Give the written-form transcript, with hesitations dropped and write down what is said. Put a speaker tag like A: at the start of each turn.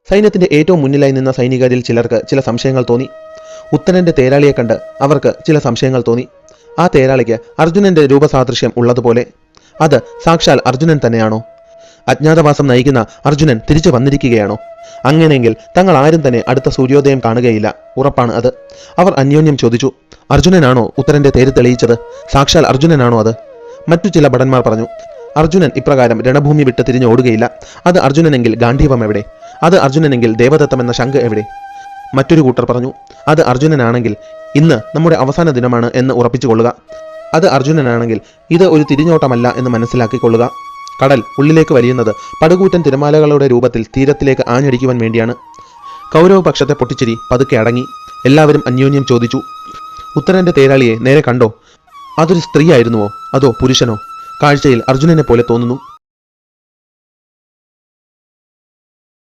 A: സൈന്യത്തിന്റെ ഏറ്റവും മുന്നിലായി നിന്ന സൈനികരിൽ ചിലർക്ക് ചില സംശയങ്ങൾ തോന്നി. ഉത്തരന്റെ തേരാളിയെ കണ്ട് അവർക്ക് ചില സംശയങ്ങൾ തോന്നി. ആ തേരാളിക്ക് അർജുനന്റെ രൂപസാദൃശ്യം ഉള്ളതുപോലെ. അത് സാക്ഷാൽ അർജുനൻ തന്നെയാണോ? അജ്ഞാതവാസം നയിക്കുന്ന അർജുനൻ തിരിച്ചു വന്നിരിക്കുകയാണോ? അങ്ങനെയെങ്കിൽ തങ്ങൾ ആരും തന്നെ അടുത്ത സൂര്യോദയം കാണുകയില്ല, ഉറപ്പാണ് അത്. അവർ അന്യോന്യം ചോദിച്ചു, അർജുനനാണോ ഉത്തരന്റെ തേര് തെളിയിച്ചത്? സാക്ഷാൽ അർജുനനാണോ അത്? മറ്റു ചില ഭടന്മാർ പറഞ്ഞു, അർജുനൻ ഇപ്രകാരം രണഭൂമി വിട്ട് തിരിഞ്ഞോടുകയില്ല. അത് അർജുനനെങ്കിൽ ഗാന്ധീവം എവിടെ? അത് അർജുനനെങ്കിൽ ദേവദത്തം എന്ന ശംഖ് എവിടെ? മറ്റൊരു കൂട്ടർ പറഞ്ഞു, അത് അർജുനനാണെങ്കിൽ ഇന്ന് നമ്മുടെ അവസാന ദിനമാണ് എന്ന് ഉറപ്പിച്ചുകൊള്ളുക. അത് അർജുനനാണെങ്കിൽ ഇത് ഒരു തിരിഞ്ഞോട്ടമല്ല എന്ന് മനസ്സിലാക്കിക്കൊള്ളുക. കടൽ ഉള്ളിലേക്ക് വലിയുന്നത് പടുകൂറ്റൻ തിരമാലകളുടെ രൂപത്തിൽ തീരത്തിലേക്ക് ആഞ്ഞടിക്കുവാൻ വേണ്ടിയാണ്. കൗരവപക്ഷത്തെ പൊട്ടിച്ചിരി പതുക്കെ അടങ്ങി. എല്ലാവരും അന്യോന്യം ചോദിച്ചു, ഉത്തരന്റെ തേരാളിയെ നേരെ കണ്ടോ? അതൊരു സ്ത്രീയായിരുന്നുവോ അതോ പുരുഷനോ? കാഴ്ചയിൽ അർജുനനെ പോലെ തോന്നുന്നു.